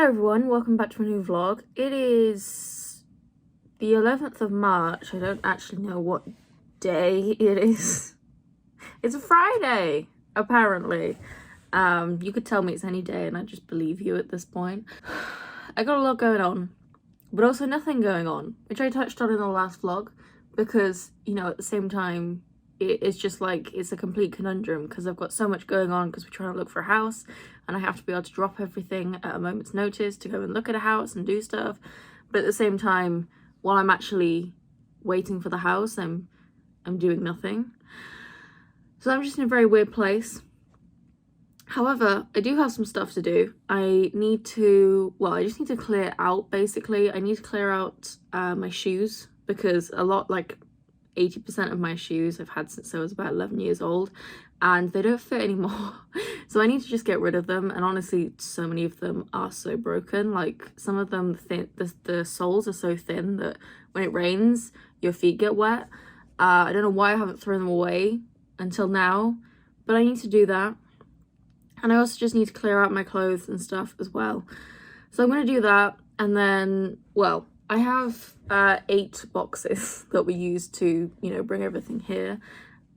Hello everyone, welcome back to a new vlog. It is the 11th of March. I don't actually know what day it is. It's a Friday, apparently. You could tell me it's any day and I just believe you at this point. I got a lot going on, but also nothing going on, which I touched on in the last vlog because, you know, at the same time, it's just like, it's a complete conundrum because I've got so much going on because we're trying to look for a house and I have to be able to drop everything at a moment's notice to go and look at a house and do stuff. But at the same time, while I'm actually waiting for the house, I'm doing nothing. So I'm just in a very weird place. However, I do have some stuff to do. I just need to clear out, basically. I need to clear out my shoes because a lot, like 80% of my shoes I've had since I was about 11 years old and they don't fit anymore. So I need to just get rid of them, and honestly so many of them are so broken. Like some of them, the soles are so thin that when it rains your feet get wet. I don't know why I haven't thrown them away until now, but I need to do that. And I also just need to clear out my clothes and stuff as well. So I'm going to do that, and then, well, I have 8 boxes that we use to, you know, bring everything here.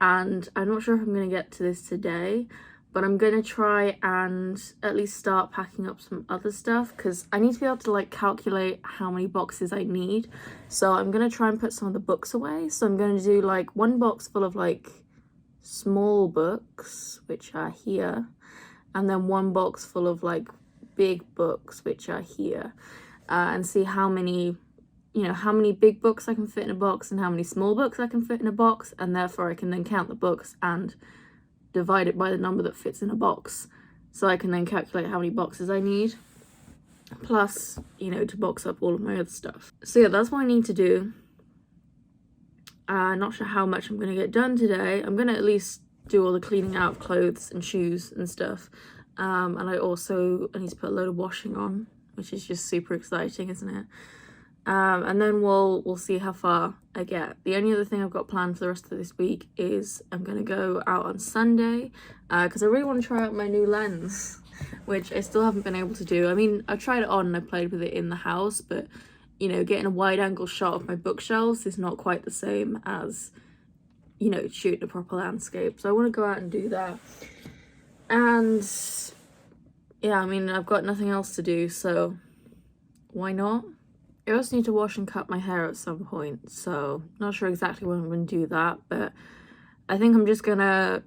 And I'm not sure if I'm going to get to this today, but I'm going to try and at least start packing up some other stuff because I need to be able to like calculate how many boxes I need. So I'm going to try and put some of the books away. So I'm going to do like one box full of like small books, which are here, and then one box full of like big books, which are here. And see how many, you know, how many big books I can fit in a box and how many small books I can fit in a box, and therefore I can then count the books and divide it by the number that fits in a box, so I can then calculate how many boxes I need, plus, you know, to box up all of my other stuff. So yeah, that's what I need to do. Not sure how much I'm going to get done today. I'm going to at least do all the cleaning out of clothes and shoes and stuff, and I need to put a load of washing on, which is just super exciting, isn't it? And then we'll see how far I get. The only other thing I've got planned for the rest of this week is I'm gonna go out on Sunday because I really want to try out my new lens, which I still haven't been able to do. I mean, I tried it on and I played with it in the house, but you know, getting a wide angle shot of my bookshelves is not quite the same as, you know, shooting a proper landscape. So I want to go out and do that. And yeah, I mean, I've got nothing else to do, so why not? I also need to wash and cut my hair at some point, so not sure exactly when I'm going to do that, but I think I'm just going to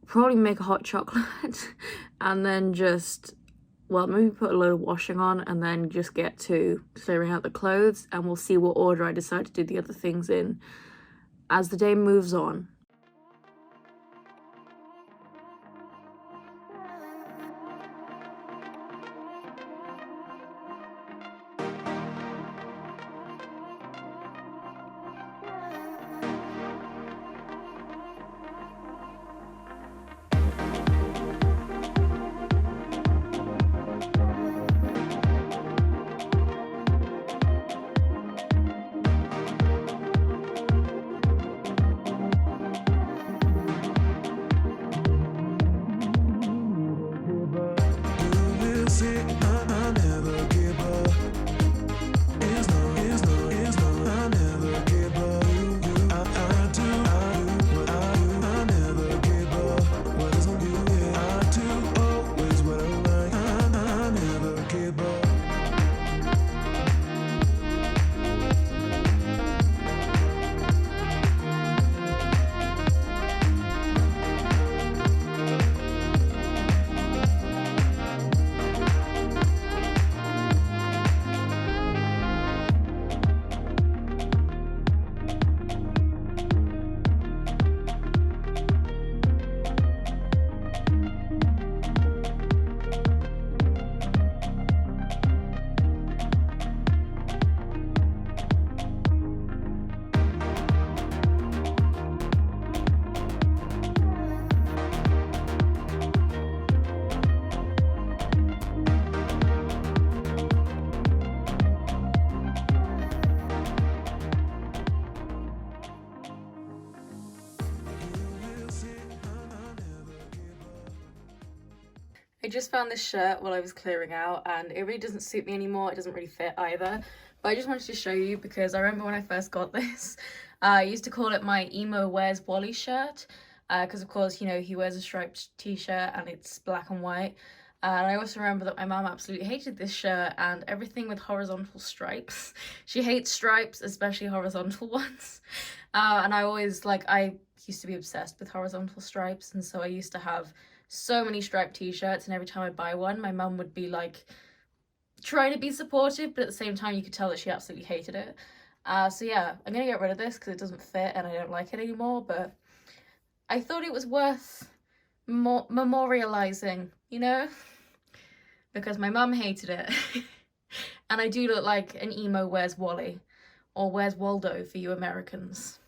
probably make a hot chocolate and then just, well, maybe put a load of washing on and then just get to clearing out the clothes, and we'll see what order I decide to do the other things in as the day moves on. I just found this shirt while I was clearing out and it really doesn't suit me anymore. It doesn't really fit either. But I just wanted to show you because I remember when I first got this, I used to call it my emo wears Wally shirt. Because of course, you know, he wears a striped t-shirt and it's black and white. And I also remember that my mum absolutely hated this shirt and everything with horizontal stripes. She hates stripes, especially horizontal ones. And I used to be obsessed with horizontal stripes, and so I used to have so many striped t-shirts, and every time I buy one, my mum would be like trying to be supportive, but at the same time you could tell that she absolutely hated it. So yeah, I'm gonna get rid of this because it doesn't fit and I don't like it anymore, but I thought it was worth memorializing, you know, because my mum hated it. And I do look like an emo Where's Wally, or Where's Waldo for you Americans.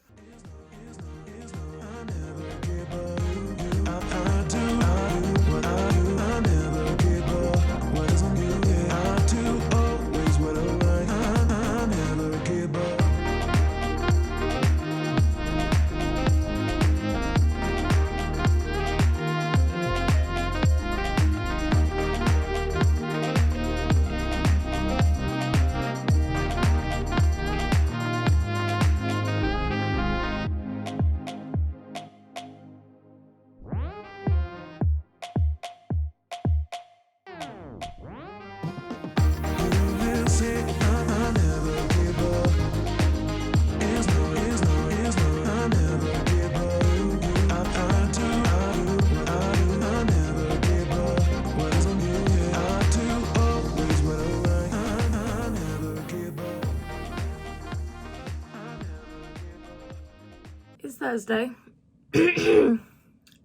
It's Thursday.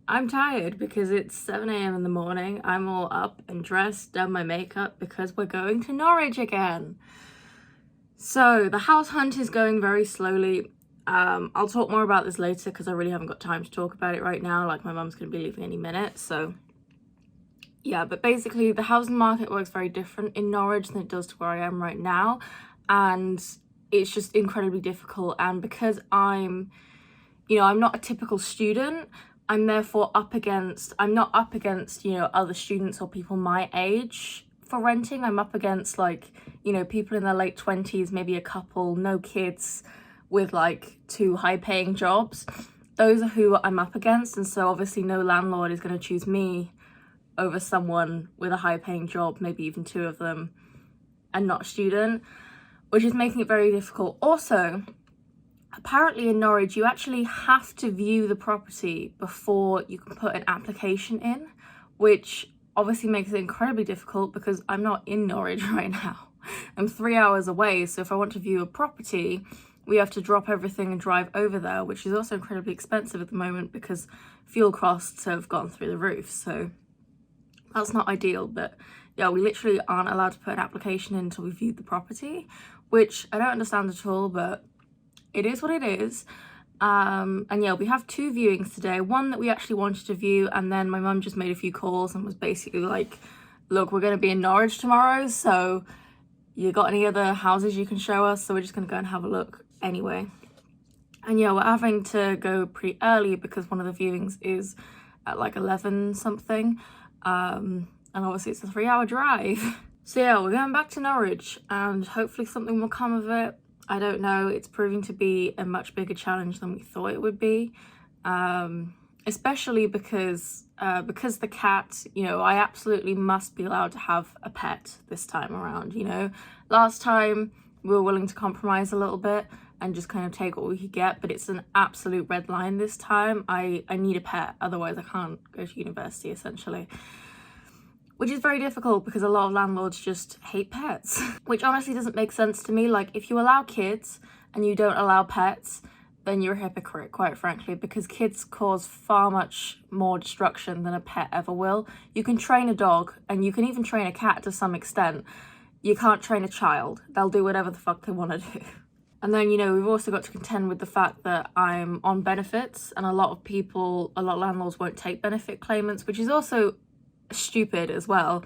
I'm tired because it's 7 a.m. in the morning. I'm all up and dressed, done my makeup because we're going to Norwich again. So the house hunt is going very slowly. I'll talk more about this later because I really haven't got time to talk about it right now. Like, my mum's going to be leaving any minute, so yeah. But basically the housing market works very different in Norwich than it does to where I am right now, and it's just incredibly difficult. And because I'm not a typical student, I'm therefore I'm not up against, you know, other students or people my age for renting. I'm up against, like, you know, people in their late 20s, maybe a couple, no kids, with like 2 high-paying jobs. Those are who I'm up against, and so obviously no landlord is going to choose me over someone with a high-paying job, maybe even 2 of them, and not a student, which is making it very difficult. Also, apparently in Norwich, you actually have to view the property before you can put an application in, which obviously makes it incredibly difficult because I'm not in Norwich right now. I'm 3 hours away, so if I want to view a property, we have to drop everything and drive over there, which is also incredibly expensive at the moment because fuel costs have gone through the roof, so that's not ideal. But yeah, we literally aren't allowed to put an application in until we viewed the property, which I don't understand at all, but it is what it is. And yeah, we have 2 viewings today. One that we actually wanted to view, and then my mum just made a few calls and was basically like, look, we're going to be in Norwich tomorrow, so you got any other houses you can show us? So we're just going to go and have a look anyway. And yeah, we're having to go pretty early because one of the viewings is at like 11 something. And obviously it's a 3-hour drive. So yeah, we're going back to Norwich and hopefully something will come of it. I don't know, it's proving to be a much bigger challenge than we thought it would be, especially because the cat, you know, I absolutely must be allowed to have a pet this time around, you know. Last time we were willing to compromise a little bit and just kind of take what we could get, but it's an absolute red line this time. I need a pet, otherwise I can't go to university, essentially. Which is very difficult because a lot of landlords just hate pets, which honestly doesn't make sense to me. Like, if you allow kids and you don't allow pets, then you're a hypocrite, quite frankly, because kids cause far much more destruction than a pet ever will. You can train a dog and you can even train a cat to some extent. You can't train a child. They'll do whatever the fuck they want to do. And then, you know, we've also got to contend with the fact that I'm on benefits, and a lot of landlords won't take benefit claimants, which is also stupid as well,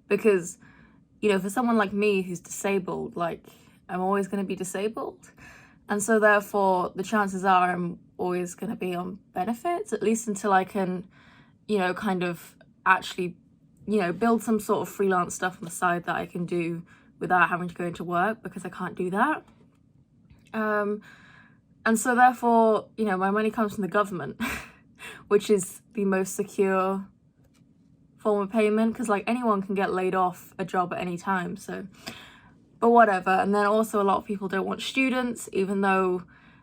because, you know, for someone like me who's disabled, like, I'm always going to be disabled, and so therefore the chances are I'm always going to be on benefits, at least until I can, you know, kind of actually you know, build some sort of freelance stuff on the side that I can do without having to go into work, because I can't do that. And so therefore, you know, my money comes from the government, which is the most secure form of payment, because like anyone can get laid off a job at any time. So, but whatever. And then also a lot of people don't want students, even though,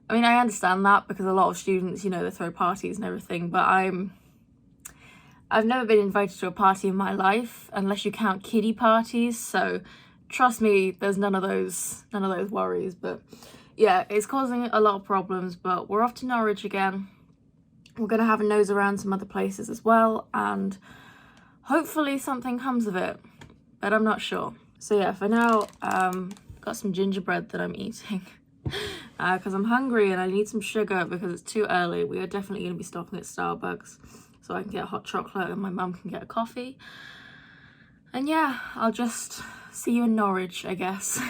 I mean, I understand that, because a lot of students, you know, they throw parties and everything, but I've never been invited to a party in my life, unless you count kiddie parties. So trust me, there's none of those worries. But yeah, it's causing a lot of problems. But we're off to Norwich again. We're gonna have a nose around some other places as well, and hopefully something comes of it, but I'm not sure. So yeah, for now, got some gingerbread that I'm eating because I'm hungry and I need some sugar because it's too early. We are definitely going to be stopping at Starbucks so I can get hot chocolate and my mum can get a coffee. And yeah, I'll just see you in Norwich, I guess.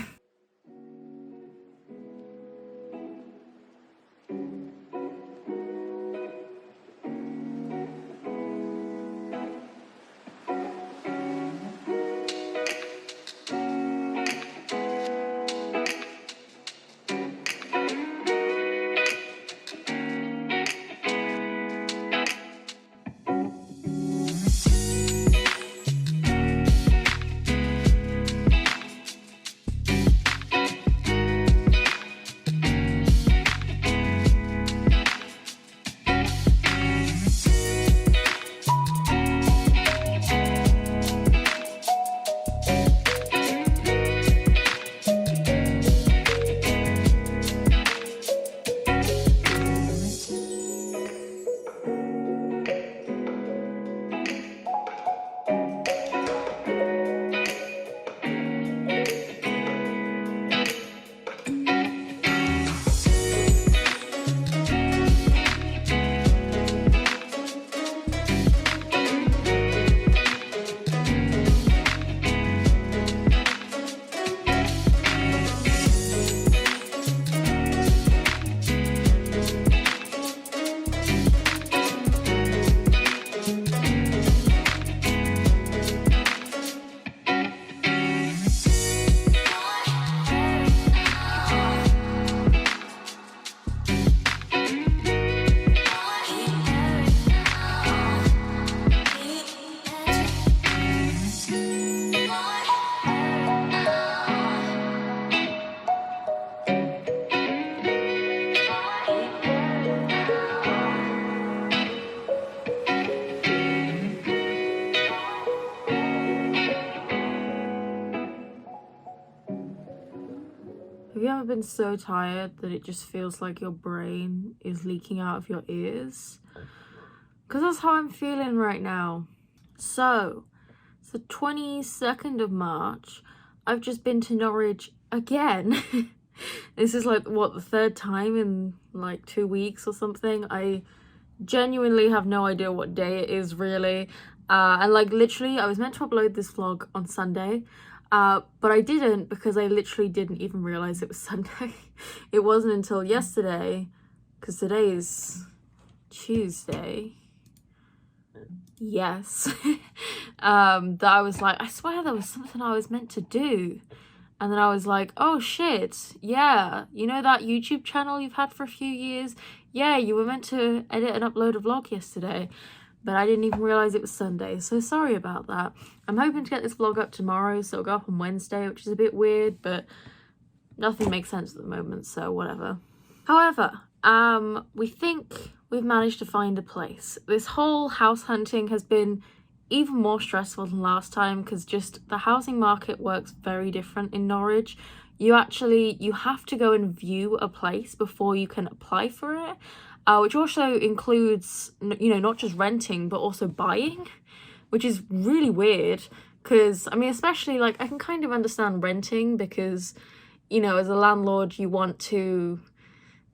Have you ever been so tired that it just feels like your brain is leaking out of your ears? Because that's how I'm feeling right now. So, it's the 22nd of March. I've just been to Norwich again. This is like, what, the third time in like 2 weeks or something? I genuinely have no idea what day it is, really. And like literally, I was meant to upload this vlog on Sunday. But I didn't, because I literally didn't even realize it was Sunday. It wasn't until yesterday, because today is Tuesday. Yes. That I was like, I swear there was something I was meant to do. And then I was like, oh shit, yeah, you know that YouTube channel you've had for a few years? Yeah, you were meant to edit and upload a vlog yesterday. But I didn't even realise it was Sunday, so sorry about that. I'm hoping to get this vlog up tomorrow, so it'll go up on Wednesday, which is a bit weird, but nothing makes sense at the moment, so whatever. However, we think we've managed to find a place. This whole house hunting has been even more stressful than last time, because just the housing market works very different in Norwich. You have to go and view a place before you can apply for it. Which also includes, you know, not just renting, but also buying, which is really weird. Because, I mean, especially, like, I can kind of understand renting because, you know, as a landlord, you want to,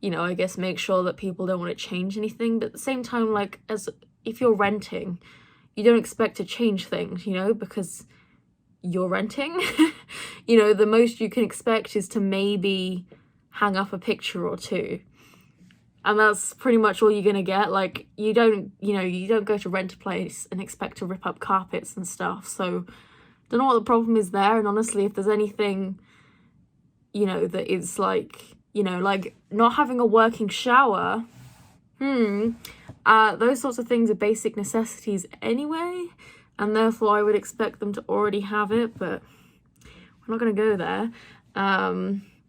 you know, I guess make sure that people don't want to change anything. But at the same time, like, as if you're renting, you don't expect to change things, you know, because you're renting. You know, the most you can expect is to maybe hang up a picture or two. and that's pretty much all you're gonna get. Like, you don't go to rent a place and expect to rip up carpets and stuff. So don't know what the problem is there. And honestly, if there's anything, that is like, like not having a working shower, those sorts of things are basic necessities anyway, and therefore I would expect them to already have it, but we're not going to go there.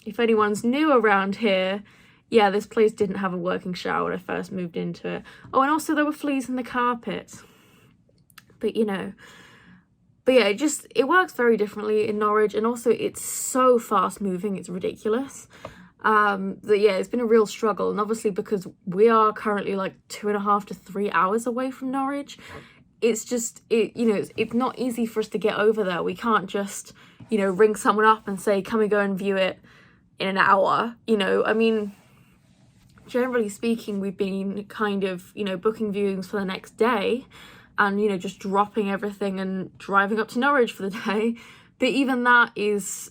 If anyone's new around here, yeah, this place didn't have a working shower when I first moved into it. Oh, and also there were fleas in the carpet. But yeah, it works very differently in Norwich, and also it's so fast moving, it's ridiculous. That yeah, it's been a real struggle, and obviously because we are currently like 2.5 to 3 hours away from Norwich, it's just it's not easy for us to get over there. We can't just ring someone up and say, can we go and view it in an hour? I mean, generally speaking, we've been kind of booking viewings for the next day, and just dropping everything and driving up to Norwich for the day. But even that it's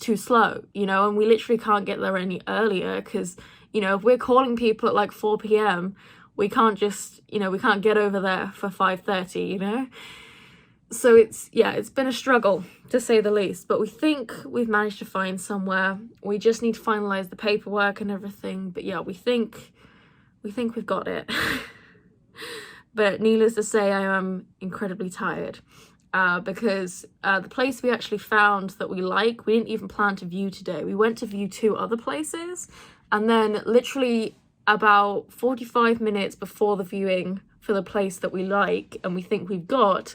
too slow, and we literally can't get there any earlier, because if we're calling people at like 4 p.m, we can't just we can't get over there for 5:30. So it's been a struggle, to say the least, but we think we've managed to find somewhere. We just need to finalize the paperwork and everything, but yeah, we think we've got it. But needless to say, I am incredibly tired. Because the place we actually found that we didn't even plan to view today. We went to view 2 other places, and then literally about 45 minutes before the viewing for the place that we like and we think we've got,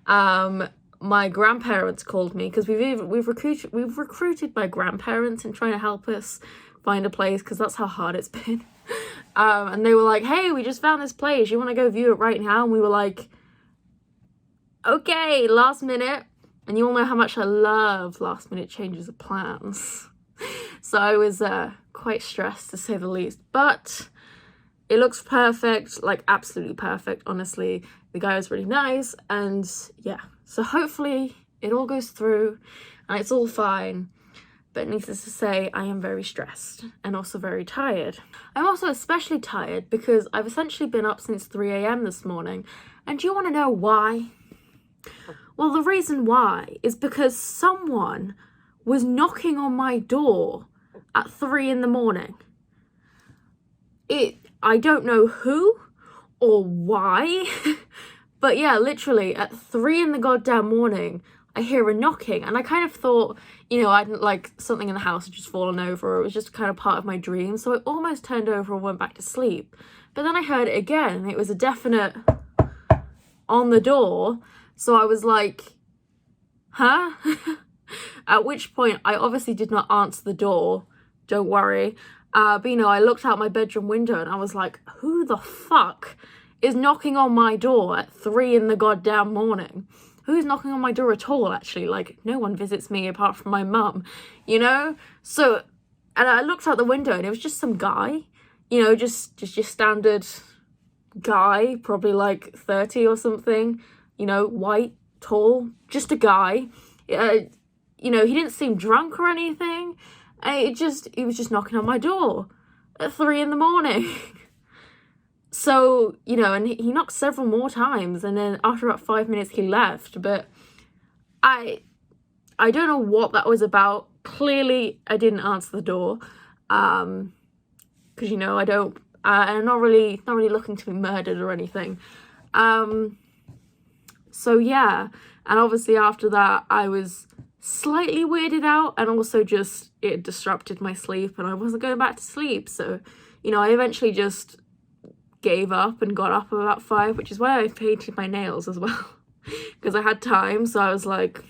my grandparents called me, because we've recruited my grandparents in trying to help us find a place, because that's how hard it's been. And they were like, hey, we just found this place, you want to go view it right now? And we were like, okay, last minute. And you all know how much I love last minute changes of plans. So I was quite stressed, to say the least, but it looks perfect, like absolutely perfect, honestly. The guy was really nice, and yeah, so hopefully it all goes through and it's all fine. But needless to say, I am very stressed and also very tired. I'm also especially tired because I've essentially been up since 3 a.m. this morning. And do you want to know why? Well, the reason why is because someone was knocking on my door at 3 in the morning. I don't know who or why, but yeah, literally at 3 in the goddamn morning, I hear a knocking, and I kind of thought, I didn't like something in the house had just fallen over, or it was just kind of part of my dream, so I almost turned over and went back to sleep. But then I heard it again, and it was a definite on the door, so I was like, huh? At which point, I obviously did not answer the door, don't worry, but I looked out my bedroom window, and I was like, who the fuck is knocking on my door at 3 in the goddamn morning? Who's knocking on my door at all, actually? Like, no one visits me apart from my mum, So, and I looked out the window, and it was just some guy, just your standard guy, probably like 30 or something, white, tall, just a guy. He didn't seem drunk or anything. He was just knocking on my door at 3 in the morning. So, and he knocked several more times, and then after about 5 minutes he left. But I don't know what that was about. Clearly I didn't answer the door, because I'm not really looking to be murdered or anything. So yeah, and obviously after that I was slightly weirded out, and also just it disrupted my sleep and I wasn't going back to sleep. So I eventually just gave up and got up about 5, which is why I painted my nails as well, because I had time. So I was like,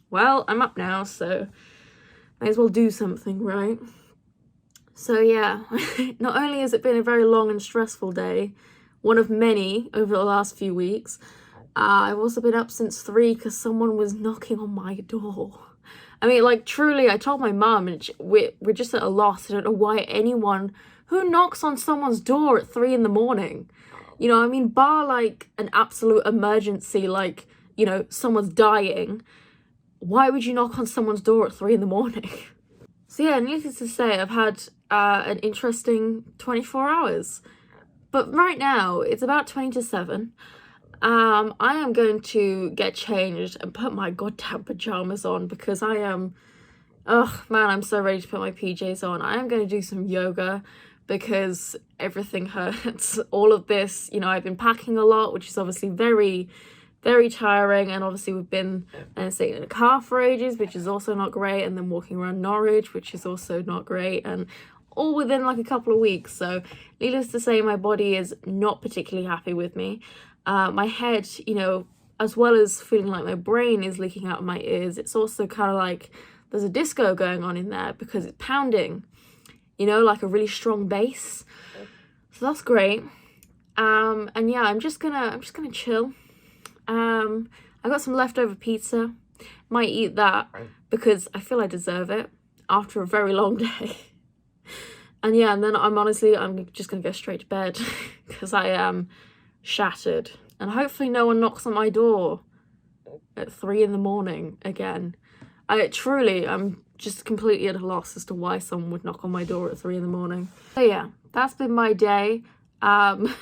well, I'm up now, so might as well do something, right? So yeah, not only has it been a very long and stressful day, one of many over the last few weeks, I've also been up since 3 because someone was knocking on my door. I mean, like, truly, I told my mum, and we're just at a loss. I don't know why anyone who knocks on someone's door at 3 in the morning, bar like an absolute emergency, like, someone's dying, why would you knock on someone's door at 3 in the morning? So yeah, needless to say, I've had an interesting 24 hours. But right now, it's about 20 to 7. I am going to get changed and put my goddamn pajamas on because I am... Oh man, I'm so ready to put my PJs on. I am going to do some yoga because everything hurts. All of this, you know, I've been packing a lot, which is obviously very, very tiring. And obviously we've been sitting in a car for ages, which is also not great. And then walking around Norwich, which is also not great. And all within like a couple of weeks. So needless to say, my body is not particularly happy with me. My head, you know, as well as feeling like my brain is leaking out of my ears, it's also kind of like there's a disco going on in there because it's pounding, you know, like a really strong bass. So that's great. And yeah, I'm just gonna chill. I got some leftover pizza. Might eat that because I feel I deserve it after a very long day. And yeah, and then I'm just gonna go straight to bed because I am shattered. And hopefully no one knocks on my door at 3 in the morning again. I'm just completely at a loss as to why someone would knock on my door at 3 in the morning. So yeah, that's been my day. Hopefully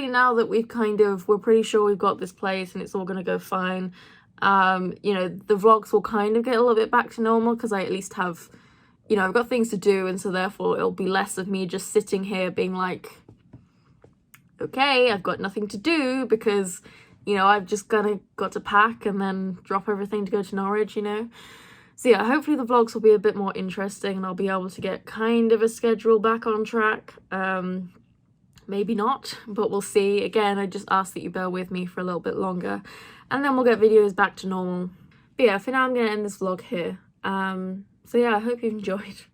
now that we're pretty sure we've got this place and it's all gonna go fine. You know, the vlogs will kind of get a little bit back to normal because I at least have, you know, I've got things to do, and so therefore it'll be less of me just sitting here being like, okay, I've got nothing to do because, you know, I've just got to pack and then drop everything to go to Norwich, you know. So yeah, hopefully the vlogs will be a bit more interesting and I'll be able to get kind of a schedule back on track. Maybe not, but we'll see. Again, I just ask that you bear with me for a little bit longer and then we'll get videos back to normal. But yeah, for now I'm going to end this vlog here. So yeah, I hope you enjoyed.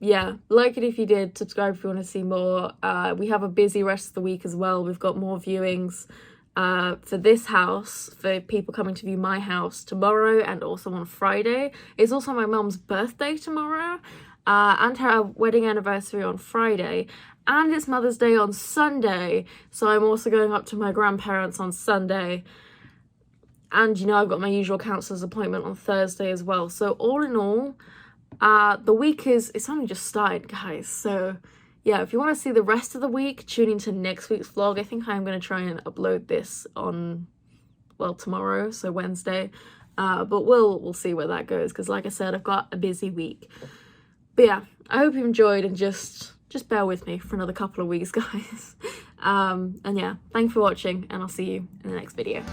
Yeah, like it if you did, subscribe if you want to see more. We have a busy rest of the week as well. We've got more viewings for this house, for people coming to view my house tomorrow and also on Friday. It's also my mum's birthday tomorrow and her wedding anniversary on Friday, and it's Mother's Day on Sunday. So I'm also going up to my grandparents on Sunday. And, you know, I've got my usual counsellor's appointment on Thursday as well. So all in all, the week it's only just started, guys. So yeah, if you want to see the rest of the week, tune into next week's vlog. I think I'm going to try and upload this on, well, tomorrow, so Wednesday. But we'll see where that goes, because like I said, I've got a busy week. But yeah, I hope you enjoyed, and just bear with me for another couple of weeks, guys. And yeah, thanks for watching, and I'll see you in the next video.